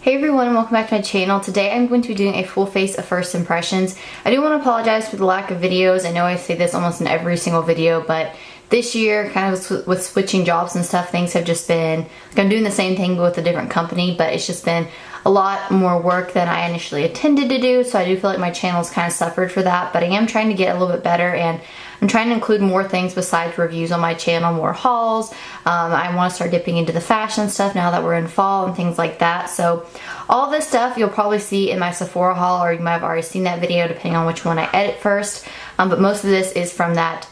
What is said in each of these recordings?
Hey everyone, and welcome back to my channel. Today I'm going to be doing a full face of first impressions. I do want to apologize for the lack of videos. I know I say this almost in every single video, but this year, kind of with switching jobs and stuff, things have just been, like I'm doing the same thing but with a different company, but it's just been a lot more work than I initially intended to do, so I do feel like my channel's kind of suffered for that, but I am trying to get a little bit better, and I'm trying to include more things besides reviews on my channel, more hauls. I want to start dipping into the fashion stuff now that we're in fall and things like that. So all this stuff you'll probably see in my Sephora haul, or you might have already seen that video depending on which one I edit first. But most of this is from that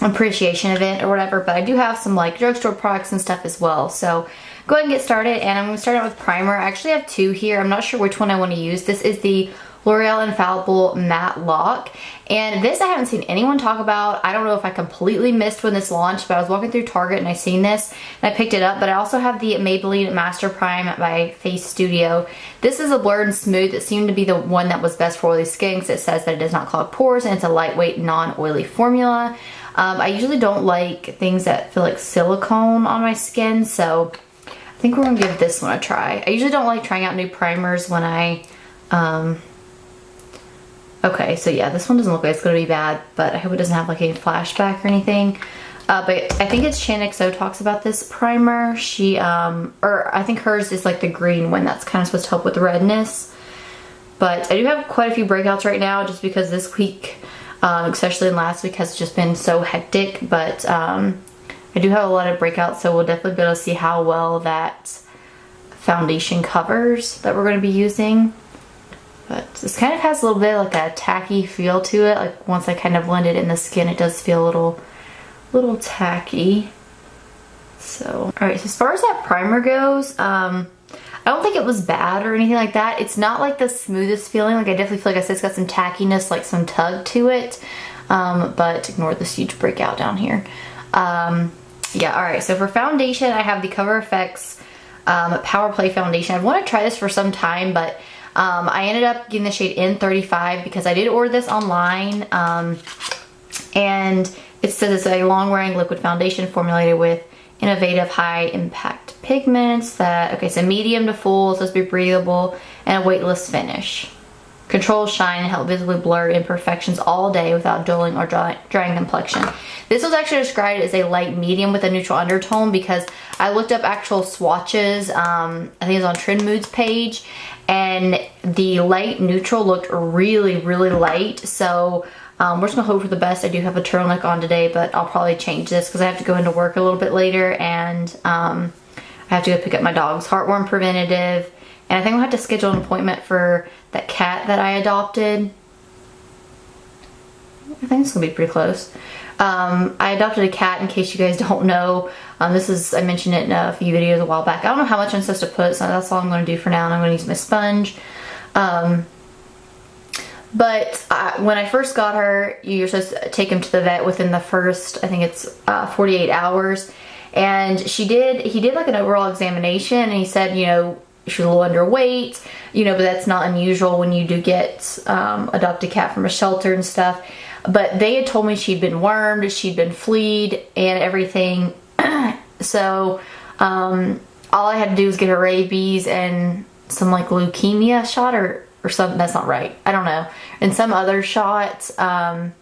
appreciation event or whatever. But I do have some like drugstore products and stuff as well. So go ahead and get started, and I'm going to start out with primer. I actually have two here. I'm not sure which one I want to use. This is the L'Oreal Infallible Matte Lock, and this I haven't seen anyone talk about. I don't know if I completely missed when this launched, but I was walking through Target and I seen this and I picked it up. But I also have the Maybelline Master Prime by Face Studio. This is a blurred and smooth. It seemed to be the one that was best for oily skin because it says that it does not clog pores and it's a lightweight, non-oily formula. I usually don't like things that feel like silicone on my skin, so I think we're gonna give this one a try. I usually don't like trying out new primers when I okay, so yeah, this one doesn't look like it's gonna be bad, but I hope it doesn't have like a flashback or anything. But I think it's XO talks about this primer. She, or I think hers is like the green one that's kind of supposed to help with redness. But I do have quite a few breakouts right now just because this week, especially in last week, has just been so hectic. But I do have a lot of breakouts, so we'll definitely be able to see how well that foundation covers that we're gonna be using. But this kind of has a little bit like a tacky feel to it. Like once I kind of blend it in the skin, it does feel a little tacky. So, alright, so as far as that primer goes, I don't think it was bad or anything like that. It's not like the smoothest feeling. Like I definitely feel like it's got some tackiness, like some tug to it. But ignore this huge breakout down here. Yeah, alright, so for foundation, I have the Cover FX Power Play Foundation. I've wanted to try this for some time, but I ended up getting the shade N35 because I did order this online, and it says it's a long-wearing liquid foundation formulated with innovative high-impact pigments that, okay, so medium to full, supposed to be breathable, and a weightless finish. Control shine and help visibly blur imperfections all day without dulling or drying complexion. This was actually described as a light medium with a neutral undertone because I looked up actual swatches, I think it was on Trend Mood's page, and the light neutral looked really, really light. So we're just gonna hope for the best. I do have a turtleneck on today, but I'll probably change this because I have to go into work a little bit later, and I have to go pick up my dog's heartworm preventative. And I think I'll have to schedule an appointment for that cat that I adopted. I think it's gonna be pretty close. I adopted a cat, in case you guys don't know. I mentioned it in a few videos a while back. I don't know how much I'm supposed to put, so that's all I'm gonna do for now, and I'm gonna use my sponge. But when I first got her, you're supposed to take him to the vet within the first, I think it's 48 hours. And he did like an overall examination, and he said, you know, she was a little underweight, you know, but that's not unusual when you do get adopt a cat from a shelter and stuff. But they had told me she'd been wormed, she'd been fleed, and everything. So all I had to do was get her rabies and some like leukemia shot or something. That's not right, I don't know, and some other shots for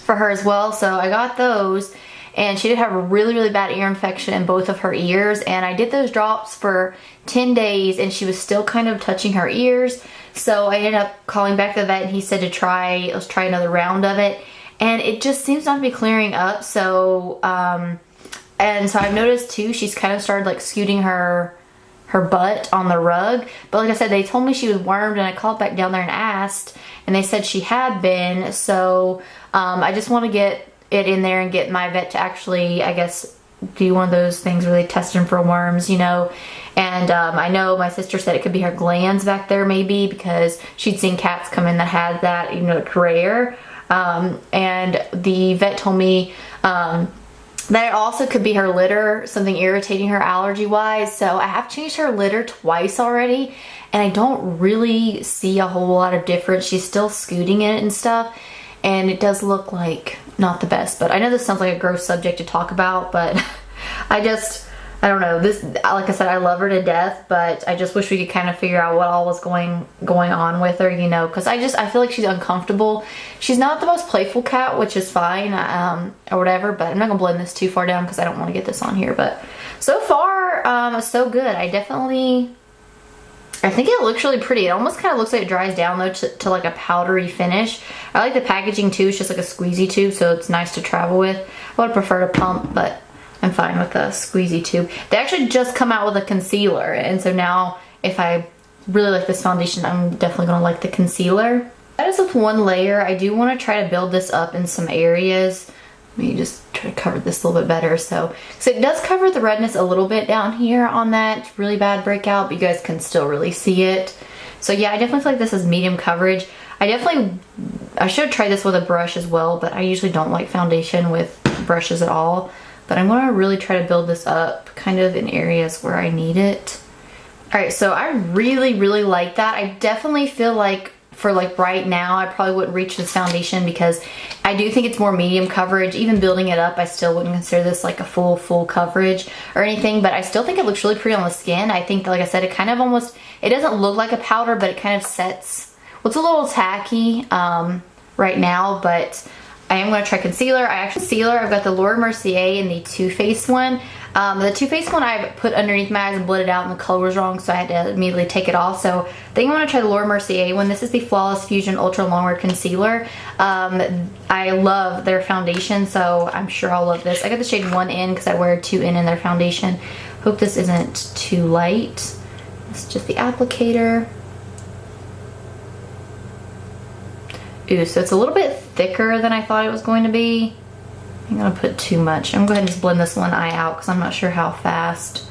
her as well. So I got those, and she did have a really, really bad ear infection in both of her ears, and I did those drops for 10 days and she was still kind of touching her ears. So I ended up calling back the vet, and he said let's try another round of it, and it just seems not to be clearing up. So and so I've noticed too, she's kind of started like scooting her butt on the rug. But like I said, they told me she was wormed, and I called back down there and asked, and they said she had been. So I just want to get it in there and get my vet to actually, I guess, do one of those things where they test them for worms, you know. And I know my sister said it could be her glands back there maybe, because she'd seen cats come in that had that, even though it's rare. And the vet told me that it also could be her litter, something irritating her allergy wise. So I have changed her litter twice already, and I don't really see a whole lot of difference. She's still scooting in it and stuff, and it does look like not the best. But I know this sounds like a gross subject to talk about, but I just I don't know, this, like I said, I love her to death, but I just wish we could kind of figure out what all was going on with her, you know, because I feel like she's uncomfortable. She's not the most playful cat, which is fine, or whatever, but I'm not gonna blend this too far down because I don't want to get this on here. But so far, so good. I think it looks really pretty. It almost kind of looks like it dries down though to like a powdery finish. I like the packaging too. It's just like a squeezy tube, so it's nice to travel with. I would prefer to pump, but I'm fine with the squeezy tube. They actually just come out with a concealer, and so now if I really like this foundation, I'm definitely gonna like the concealer. That is with one layer. I do want to try to build this up in some areas. Let me just try to cover this a little bit better. So it does cover the redness a little bit down here on that really bad breakout, but you guys can still really see it. So yeah, I definitely feel like this is medium coverage. I should try this with a brush as well, but I usually don't like foundation with brushes at all. But I'm gonna really try to build this up kind of in areas where I need it. All right, so I really, really like that. I definitely feel like for like right now, I probably wouldn't reach this foundation because I do think it's more medium coverage. Even building it up, I still wouldn't consider this like a full coverage or anything, but I still think it looks really pretty on the skin. I think, like I said, it kind of almost, it doesn't look like a powder, but it kind of sets, well, it's a little tacky right now, but I am going to try concealer. I've got the Laura Mercier and the Too Faced one. The Too Faced one I put underneath my eyes and blended out and the color was wrong, so I had to immediately take it off. So I think I'm going to try the Laura Mercier one. This is the Flawless Fusion Ultra Longwear Concealer. I love their foundation, so I'm sure I'll love this. I got the shade 1N because I wear 2N in their foundation. Hope this isn't too light. It's just the applicator. Ooh, so it's a little bit thicker than I thought it was going to be. I'm gonna put too much. I'm gonna go ahead and just blend this one eye out because I'm not sure how fast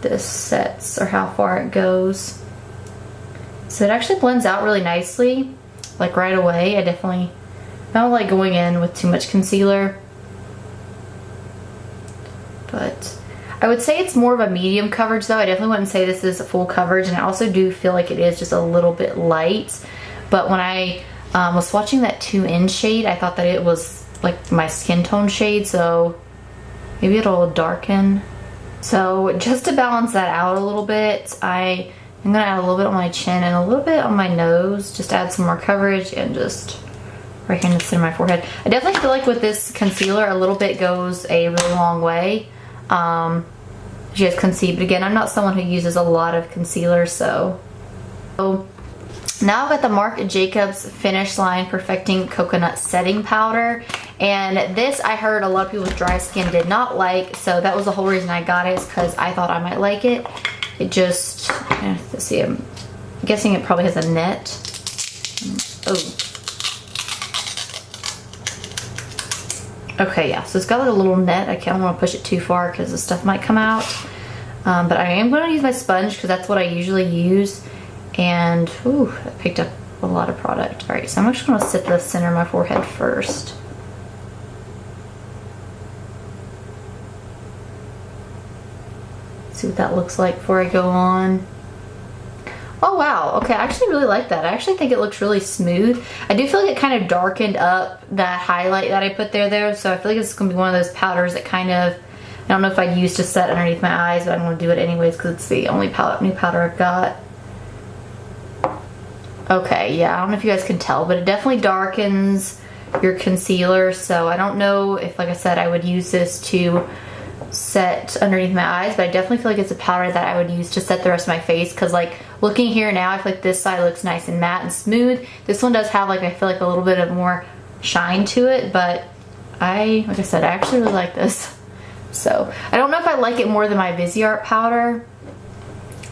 this sets or how far it goes. So it actually blends out really nicely, like right away. I don't like going in with too much concealer, but I would say it's more of a medium coverage though. I definitely wouldn't say this is a full coverage, and I also do feel like it is just a little bit light. But when I was swatching that 2N shade, I thought that it was like my skin tone shade, so maybe it'll darken. So just to balance that out a little bit, I'm gonna add a little bit on my chin and a little bit on my nose, just add some more coverage, and just right here in the center of my forehead. I definitely feel like with this concealer, a little bit goes a really long way. As you guys can see, but again, I'm not someone who uses a lot of concealer, so now I've got the Marc Jacobs Finish Line Perfecting Coconut Setting Powder, and this I heard a lot of people with dry skin did not like, so that was the whole reason I got it, is because I thought I might like it. It just, let's see, I'm guessing it probably has a net. Oh. Okay, yeah, so it's got like a little net. I don't want to push it too far because the stuff might come out. But I am going to use my sponge because that's what I usually use. And, ooh, I picked up a lot of product. All right, so I'm actually going to sit the center of my forehead first. See what that looks like before I go on. Oh, wow. Okay, I actually really like that. I actually think it looks really smooth. I do feel like it kind of darkened up that highlight that I put there, though. So I feel like it's going to be one of those powders that kind of, I don't know if I'd use to set underneath my eyes, but I'm going to do it anyways because it's the only new powder I've got. Okay, yeah, I don't know if you guys can tell, but it definitely darkens your concealer. So I don't know if, like I said, I would use this to set underneath my eyes, but I definitely feel like it's a powder that I would use to set the rest of my face, because like looking here now, I feel like this side looks nice and matte and smooth. This one does have like, I feel like a little bit of more shine to it, but like I said, I actually really like this. So I don't know if I like it more than my Viseart powder.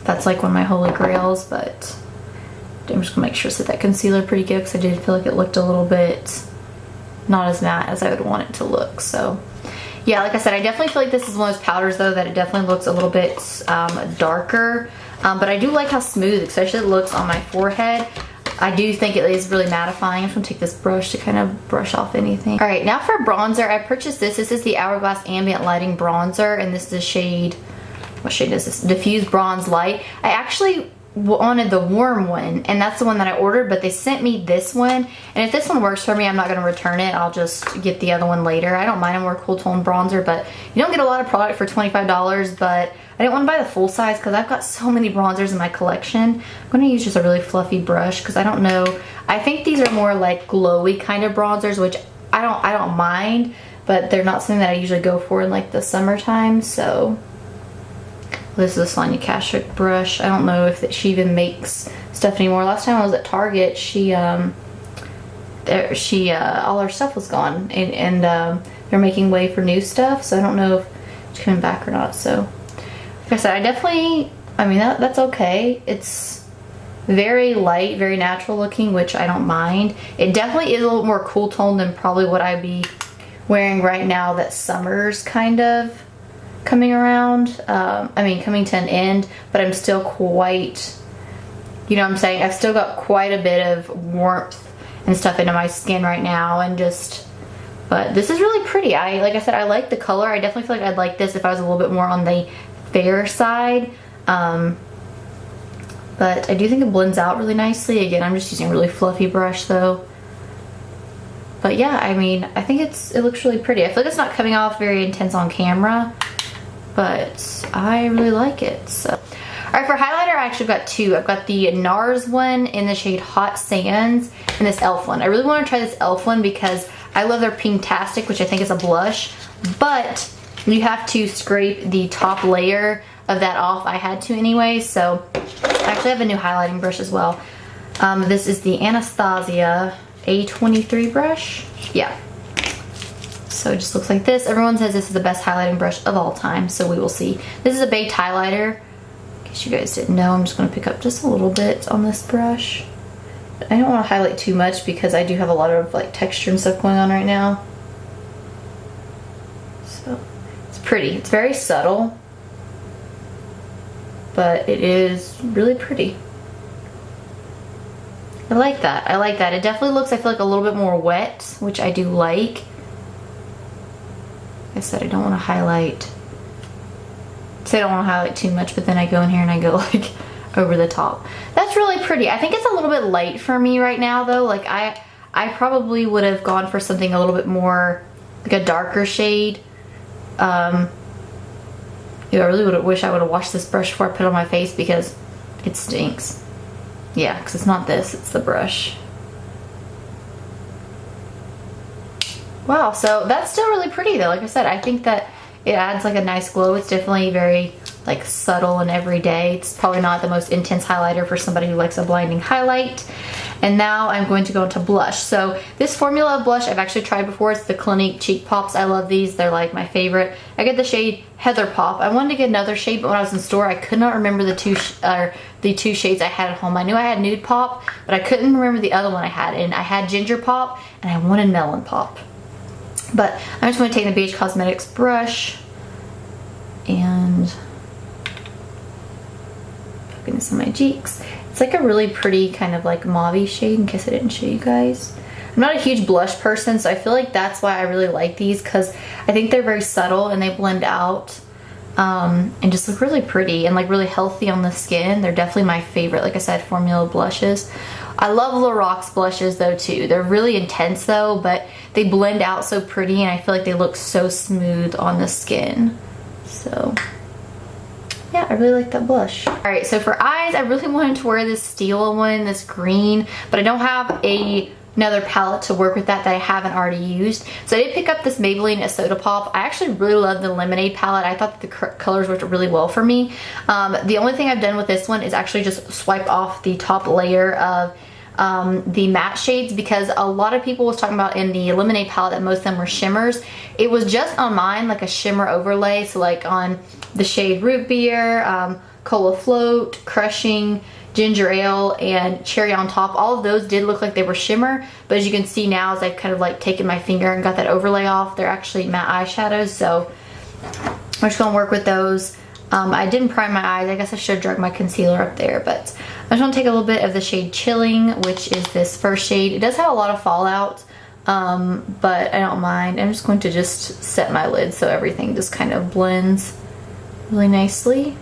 That's like one of my holy grails, but I'm just gonna make sure to set that concealer pretty good because I did feel like it looked a little bit not as matte as I would want it to look. So yeah, like I said, I definitely feel like this is one of those powders though that it definitely looks a little bit darker, but I do like how smooth, especially it looks on my forehead. I do think it is really mattifying. I'm just gonna take this brush to kind of brush off anything. All right, now for bronzer, I purchased this. This is the Hourglass Ambient Lighting Bronzer, and this is the shade, what shade is this? Diffuse Bronze Light. I actually wanted the warm one, and that's the one that I ordered, but they sent me this one, and if this one works for me, I'm not going to return it. I'll just get the other one later. I don't mind a more cool tone bronzer, but you don't get a lot of product for $25, but I didn't want to buy the full size because I've got so many bronzers in my collection. I'm going to use just a really fluffy brush because I don't know. I think these are more like glowy kind of bronzers, which I don't mind, but they're not something that I usually go for in like the summertime. So this is a Sonia Kashuk brush. I don't know if she even makes stuff anymore. Last time I was at Target, she all her stuff was gone, and they're making way for new stuff. So I don't know if it's coming back or not. So like I said, I mean that's okay. It's very light, very natural looking, which I don't mind. It definitely is a little more cool tone than probably what I'd be wearing right now that summer's kind of coming around. I mean, coming to an end, but I'm still quite, you know what I'm saying? I've still got quite a bit of warmth and stuff into my skin right now, and just, but this is really pretty. Like I said, I like the color. I definitely feel like I'd like this if I was a little bit more on the fair side. But I do think it blends out really nicely. Again, I'm just using a really fluffy brush though. But yeah, I mean, I think it looks really pretty. I feel like it's not coming off very intense on camera, but I really like it. So, all right, for highlighter, I actually got two. I've got the NARS one in the shade Hot Sands and this e.l.f. one. I really want to try this e.l.f. one because I love their Pinktastic, which I think is a blush, but you have to scrape the top layer of that off. I had to anyway, so I actually have a new highlighting brush as well. This is the Anastasia A23 brush. Yeah. So it just looks like this. Everyone says this is the best highlighting brush of all time, so we will see. This is a baked highlighter. In case you guys didn't know, I'm just going to pick up just a little bit on this brush. I don't want to highlight too much because I do have a lot of like texture and stuff going on right now. So it's pretty. It's very subtle, but it is really pretty. I like that. I like that. It definitely looks, I feel like, a little bit more wet, which I do like. Like I said, I don't want to highlight. I don't want to highlight too much, but then I go in here and I go like over the top. That's really pretty. I think it's a little bit light for me right now though. Like I probably would have gone for something a little bit more like a darker shade. I really wish I would have washed this brush before I put it on my face because it stinks. Yeah, because it's not this, it's the brush. Wow, so that's still really pretty though. Like I said, I think that it adds like a nice glow. It's definitely very like subtle and everyday. It's probably not the most intense highlighter for somebody who likes a blinding highlight. And now I'm going to go into blush. So this formula of blush I've actually tried before. It's the Clinique Cheek Pops. I love these. They're like my favorite. I get the shade Heather Pop. I wanted to get another shade, but when I was in store, I could not remember the two shades I had at home. I knew I had Nude Pop, but I couldn't remember the other one I had. And I had Ginger Pop, and I wanted Melon Pop. But I'm just going to take the BH Cosmetics brush and putting this on my cheeks. It's like a really pretty kind of like mauve shade, in case I didn't show you guys. I'm not a huge blush person, so I feel like that's why I really like these, because I think they're very subtle and they blend out and just look really pretty and like really healthy on the skin. They're definitely my favorite, like I said, formula blushes. I love Lorax blushes though too. They're really intense though, but they blend out so pretty and I feel like they look so smooth on the skin. So yeah, I really like that blush. All right, so for eyes, I really wanted to wear this Stila one, this green, but I don't have another palette to work with that I haven't already used. So I did pick up this Maybelline Soda Pop. I actually really love the Lemonade palette. I thought that the colors worked really well for me. The only thing I've done with this one is actually just swipe off the top layer of the matte shades, because a lot of people was talking about in the Lemonade palette that most of them were shimmers. It was just on mine like a shimmer overlay, so like on the shade Root Beer, Cola Float, Crushing, Ginger Ale, and Cherry on Top. All of those did look like they were shimmer, but as you can see now, as I've kind of like taken my finger and got that overlay off, they're actually matte eyeshadows, so I'm just gonna work with those. I didn't prime my eyes. I guess I should have dragged my concealer up there, but I just want to take a little bit of the shade Chilling, which is this first shade. It does have a lot of fallout, but I don't mind. I'm just going to just set my lid so everything just kind of blends really nicely.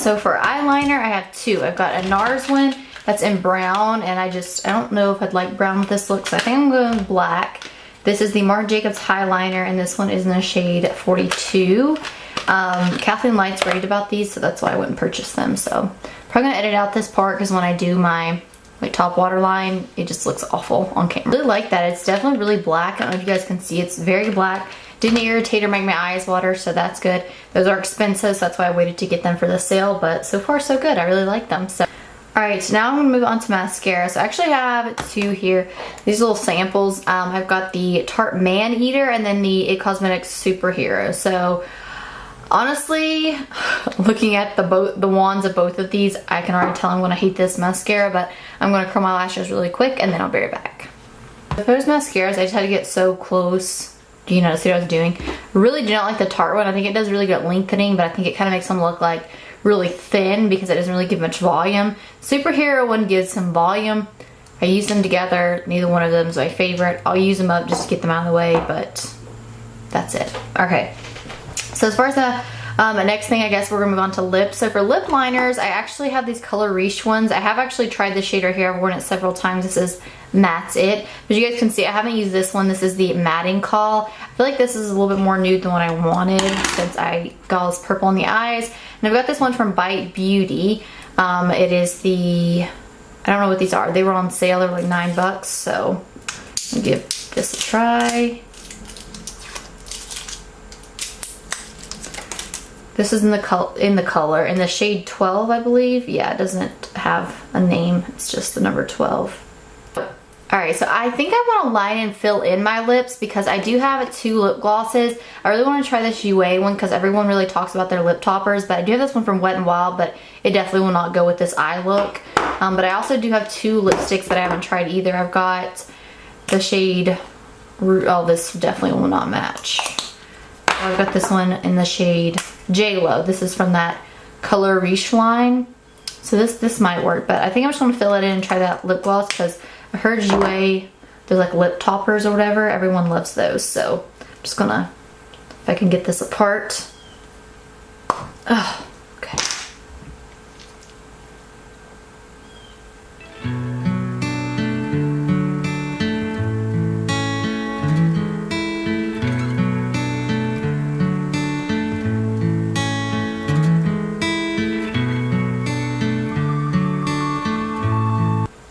So for eyeliner, I have two. I've got a NARS one that's in brown, and I don't know if I'd like brown with this look, so I think I'm going black. This is the Marc Jacobs Highliner, and this one is in the shade 42. Kathleen Light's raved about these, so that's why I wouldn't purchase them. So probably gonna edit out this part because when I do my like top waterline, it just looks awful on camera. I really like that. It's definitely really black. I don't know if you guys can see. It's very black. Didn't irritate or make my eyes water, so that's good. Those are expensive, so that's why I waited to get them for the sale, but so far so good. I really like them. So alright, so now I'm going to move on to mascara. So I actually have two here. These little samples. I've got the Tarte Man Eater and then the IT Cosmetics Superhero. So honestly, looking at the wands of both of these, I can already tell I'm going to hate this mascara, but I'm going to curl my lashes really quick and then I'll be right back. For those mascaras, I just had to get so close. Do you know, see what I was doing? Really do not like the Tarte one. I think it does really good lengthening, but I think it kind of makes them look like really thin because it doesn't really give much volume. Superhero one gives some volume. I use them together. Neither one of them is my favorite. I'll use them up just to get them out of the way, but that's it. Okay. So as far as the next thing, I guess we're gonna move on to lips. So for lip liners, I actually have these Color Riche ones. I have actually tried this shade right here. I've worn it several times. This is Matte It. But you guys can see I haven't used this one. This is the Matting Call. I feel like this is a little bit more nude than what I wanted since I got all this purple in the eyes. And I've got this one from Bite Beauty. It is the, I don't know what these are. They were on sale. They were like $9, so I'll give this a try. This is in the color in the shade 12, I believe. Yeah, it doesn't have a name. It's just the number 12. Alright, so I think I want to line and fill in my lips because I do have two lip glosses. I really want to try this Jouer one because everyone really talks about their lip toppers, but I do have this one from Wet n Wild, but it definitely will not go with this eye look. But I also do have two lipsticks that I haven't tried either. I've got the shade, oh, this definitely will not match. I've got this one in the shade J-Lo. This is from that Color Riche line. So this might work, but I think I'm just going to fill it in and try that lip gloss because I heard Jouer, there's like lip toppers or whatever. Everyone loves those. So I'm just going to, if I can get this apart. Oh, okay.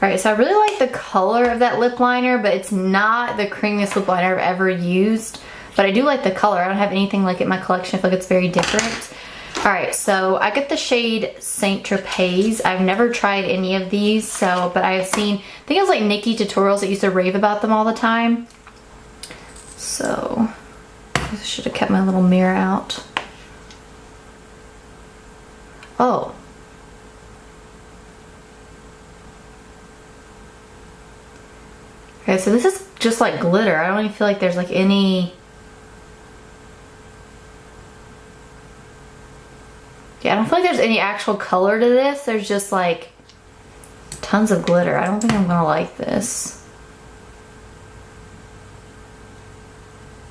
Alright, so I really like the color of that lip liner, but it's not the creamiest lip liner I've ever used. But I do like the color. I don't have anything like it in my collection. I feel like it's very different. Alright, so I get the shade Saint Tropez. I've never tried any of these, so but I have seen, I think it was like Nikki tutorials that used to rave about them all the time. So I should have kept my little mirror out. Oh. Okay, so this is just like glitter. I don't even feel like there's like any... Yeah, I don't feel like there's any actual color to this. There's just like tons of glitter. I don't think I'm gonna like this.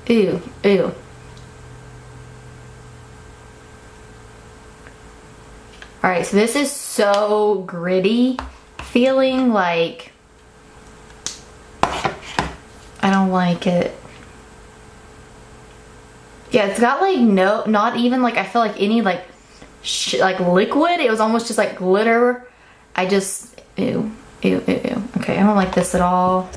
Ew, ew. Alright, so this is so gritty feeling, like... I don't like it. Yeah, it's got like no, not even like, I feel like any like liquid. It was almost just like glitter. I just, ew, ew, ew, ew. Okay, I don't like this at all.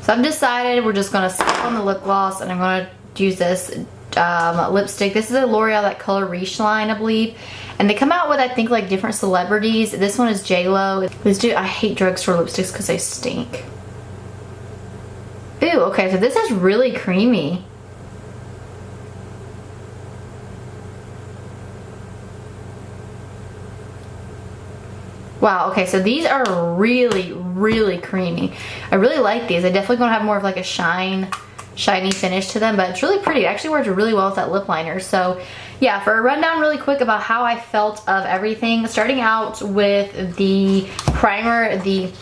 So I've decided we're just gonna skip on the lip gloss and I'm gonna use this lipstick. This is a L'Oreal, that Color Riche line, I believe. And they come out with, I think, like different celebrities. This one is J-Lo. I hate drugstore lipsticks because they stink. Ew, okay, so this is really creamy. Wow, okay, so these are really, really creamy. I really like these. I definitely gonna have more of like a shiny finish to them, but it's really pretty. It actually works really well with that lip liner. So yeah, for a rundown really quick about how I felt of everything, starting out with the primer, the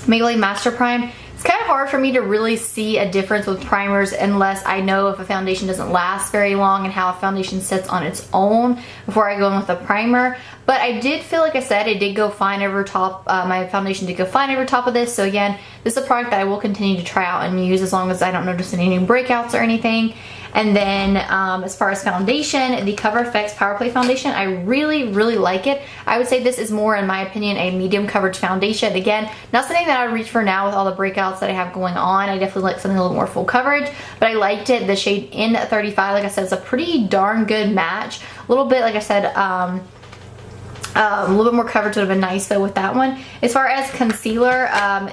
Maybelline Master Prime. It's kind of hard for me to really see a difference with primers unless I know if a foundation doesn't last very long and how a foundation sits on its own before I go in with a primer. But I did feel, like I said, it did go fine over top. My foundation did go fine over top of this. So again, this is a product that I will continue to try out and use as long as I don't notice any new breakouts or anything. And then as far as foundation, the Cover FX Power Play Foundation, I really, really like it. I would say this is more, in my opinion, a medium coverage foundation. Again, not something that I would reach for now with all the breakouts that I have going on. I definitely like something a little more full coverage, but I liked it. The shade N35, like I said, is a pretty darn good match. A little bit, like I said, a little bit more coverage would have been nice though with that one. As far as concealer,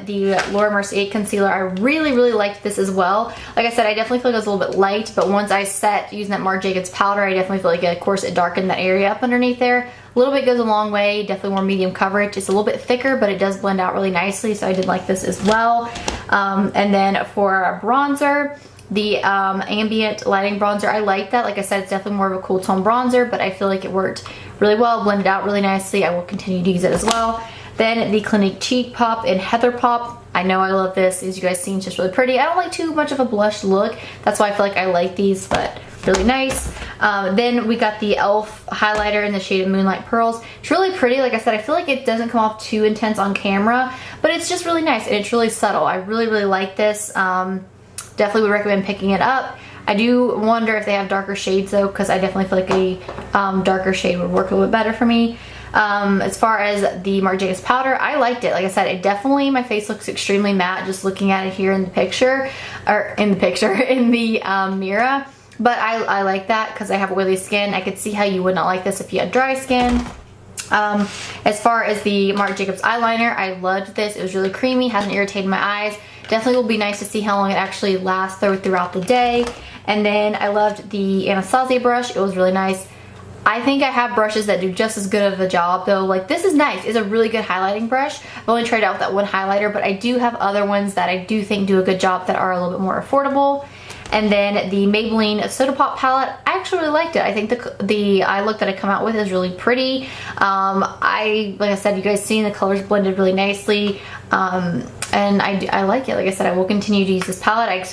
the Laura Mercier concealer, I really, really liked this as well. Like I said, I definitely feel like it was a little bit light, but once I set using that Marc Jacobs powder, I definitely feel like, of course, it darkened that area up underneath there. A little bit goes a long way, definitely more medium coverage. It's a little bit thicker, but it does blend out really nicely, so I did like this as well. And then for bronzer, the ambient lighting bronzer, I like that. Like I said, it's definitely more of a cool tone bronzer, but I feel like it worked really well, blended out really nicely. I will continue to use it as well. Then the Clinique Cheek Pop in Heather Pop. I know I love this. As you guys seen, it's just really pretty. I don't like too much of a blush look. That's why I feel like I like these, but really nice. Then we got the e.l.f. highlighter in the shade of Moonlight Pearls. It's really pretty. Like I said, I feel like it doesn't come off too intense on camera, but it's just really nice and it's really subtle. I really, really like this. Definitely would recommend picking it up. I do wonder if they have darker shades though, because I definitely feel like a darker shade would work a little bit better for me. As far as the Marc Jacobs powder, I liked it. Like I said, it definitely, my face looks extremely matte just looking at it here in the picture, or in the mirror. But I like that because I have oily skin. I could see how you would not like this if you had dry skin. As far as the Marc Jacobs eyeliner, I loved this. It was really creamy, hasn't irritated my eyes. Definitely will be nice to see how long it actually lasts throughout the day. And then I loved the Anastasia brush. It was really nice. I think I have brushes that do just as good of a job though. Like this is nice. It's a really good highlighting brush. I've only tried out with that one highlighter, but I do have other ones that I do think do a good job that are a little bit more affordable. And then the Maybelline Soda Pop palette, I actually really liked it. I think the eye look that I come out with is really pretty. Like I said, you guys seen the colors blended really nicely. And I like it. Like I said, I will continue to use this palette.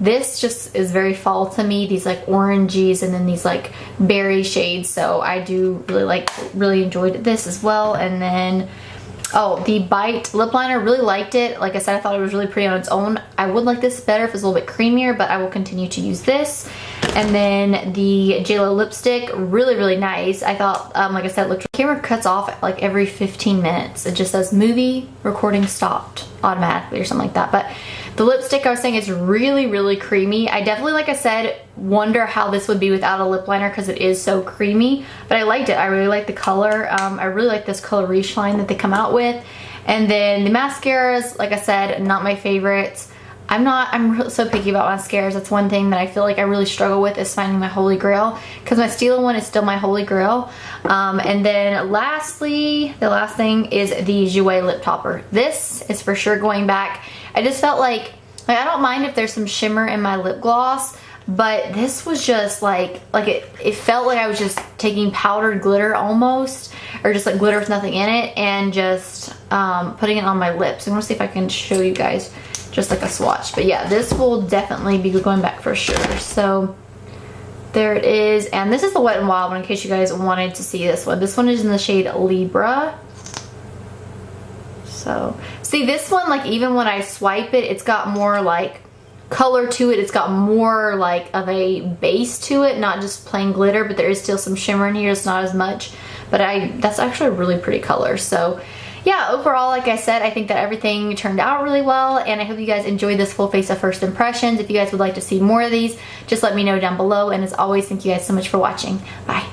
This just is very fall to me. These like oranges and then these like berry shades. So I do really enjoyed this as well. And then, oh, the Bite lip liner, really liked it. Like I said, I thought it was really pretty on its own. I would like this better if it was a little bit creamier, but I will continue to use this. And then the JLo lipstick, really, really nice. I thought, like I said, the camera cuts off like every 15 minutes. It just says movie recording stopped automatically or something like that. But the lipstick, I was saying, is really, really creamy. I definitely, like I said, wonder how this would be without a lip liner because it is so creamy. But I liked it. I really like the color. I really like this coloration line that they come out with. And then the mascaras, like I said, not my favorites. I'm so picky about mascaras. That's one thing that I feel like I really struggle with, is finding my holy grail, because my Stila one is still my holy grail. And then lastly, the last thing is the Jouer lip topper. This is for sure going back. I just felt like I don't mind if there's some shimmer in my lip gloss, but this was just it felt like I was just taking powdered glitter almost, or just like glitter with nothing in it, and just putting it on my lips. I'm gonna see if I can show you guys just like a swatch. But yeah, this will definitely be going back for sure. So there it is. And this is the Wet n Wild one, in case you guys wanted to see this one. This one is in the shade Libra. So see, this one, like even when I swipe it, it's got more like color to it. It's got more like of a base to it, not just plain glitter, but there is still some shimmer in here. It's not as much, but that's actually a really pretty color. So yeah, overall, like I said, I think that everything turned out really well, and I hope you guys enjoyed this full face of first impressions. If you guys would like to see more of these, just let me know down below, and as always, thank you guys so much for watching. Bye.